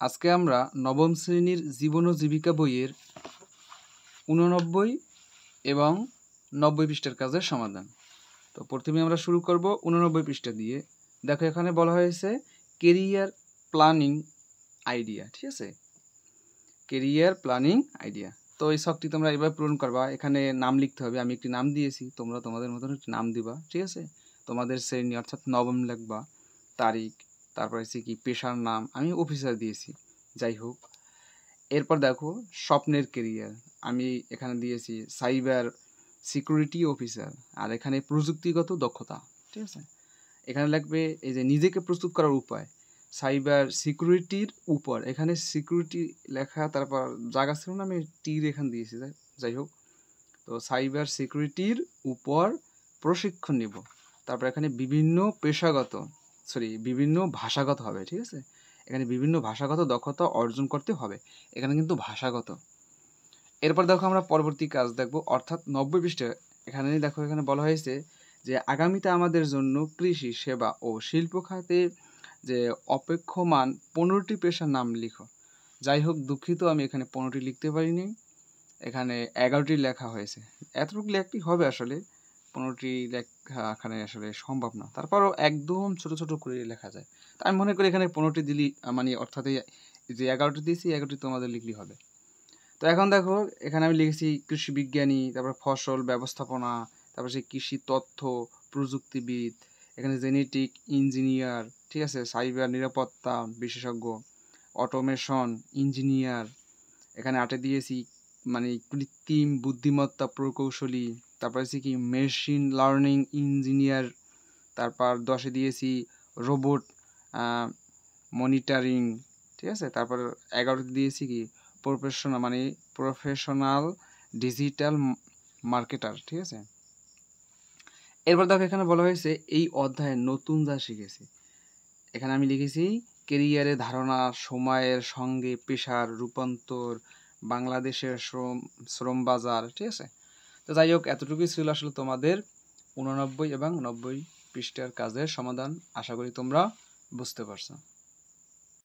আজকে আমরা নবম শ্রেণীর জীবন ও জীবিকা বইয়ের 89 এবং 90 পৃষ্ঠার কাজের সমাধান। তো প্রথমে আমরা শুরু করব 89 পৃষ্ঠা দিয়ে। দেখো এখানে বলা হয়েছে কেরিয়ার প্ল্যানিং আইডিয়া, ঠিক আছে? Career planning idea. তো এই শখটি তোমরা এবার পূরণ করবা। এখানে নাম লিখতে হবে, আমি একটি নাম দিয়েছি, তোমরা তোমাদের মতন একটি নাম দিবা, ঠিক আছে? তোমাদের শ্রেণী অর্থাৎ নবম লিখবা, তারিখ, তারপরে হচ্ছে কি পেশার নাম, আমি অফিসার দিয়েছি, যাই হোক। এরপর দেখো স্বপ্নের কেরিয়ার, আমি এখানে দিয়েছি সাইবার সিকিউরিটি অফিসার, আর এখানে প্রযুক্তিগত দক্ষতা, ঠিক আছে? এখানে লাগবে এই যে নিজেকে প্রস্তুত করার উপায়, সাইবার সিকিউরিটির উপর, এখানে সিকিউরিটি লেখা, তারপর জায়গা ছিল না, আমি টির এখানে দিয়েছি, যাই হোক। তো সাইবার সিকিউরিটির উপর প্রশিক্ষণ নিব। তারপর এখানে বিভিন্ন ভাষাগত হবে, ঠিক আছে? এখানে বিভিন্ন ভাষাগত দক্ষতা অর্জন করতে হবে, এখানে কিন্তু ভাষাগত। এরপর দেখো আমরা পরবর্তী কাজ দেখব, অর্থাৎ 90 পৃষ্ঠা। এখানে দেখো এখানে বলা হয়েছে যে আগামীতে আমাদের জন্য কৃষি, সেবা ও শিল্প খাতে যে অপেক্ষমান 15টি পেশার নাম লিখো। যাই হোক, দুঃখিত, আমি এখানে 15টি লিখতে পারিনি, এখানে 11টি লেখা হয়েছে। এতটুকু লেখতেই হবে, আসলে 15টি লেখা এখানে আসলে সম্ভব না, তারপরও একদম ছোট ছোট করে লেখা যায়। তা আমি মনে করি এখানে 15টি দিলি, মানে অর্থাৎ যে 11টি দিয়েছি 11টি তোমাদের লিখলেই হবে। তো এখন দেখো এখানে আমি লিখেছি কৃষি বিজ্ঞানী, তারপর ফসল ব্যবস্থাপনা, তারপর সেই কৃষি তথ্য প্রযুক্তিবিদ, এখানে জেনেটিক ইঞ্জিনিয়ার, ঠিক আছে, সাইবার নিরাপত্তা বিশেষজ্ঞ, অটোমেশন ইঞ্জিনিয়ার, এখানে 8 দিয়েছি মানে কৃত্রিম বুদ্ধিমত্তা প্রকৌশলী, তারপর হচ্ছে কি মেশিন লার্নিং ইঞ্জিনিয়ার, তারপর 10 দিয়েছি রোবট মনিটরিং, ঠিক আছে, তারপর 11 দিয়েছি কি প্রফেশনাল ডিজিটাল মার্কেটার, ঠিক আছে। এরপর দেখো এখানে বলা হয়েছে এই অধ্যায়ে নতুন যা শিখেছি, এখানে আমি লিখেছি কেরিয়ারের ধারণা, সময়ের সঙ্গে পেশার রূপান্তর, বাংলাদেশের শ্রম বাজার, ঠিক আছে। তো যাই হোক, এতটুকুই ছিল আসলে তোমাদের 89 এবং 90 পৃষ্ঠার কাজের সমাধান। আশা করি তোমরা বুঝতে পারছো।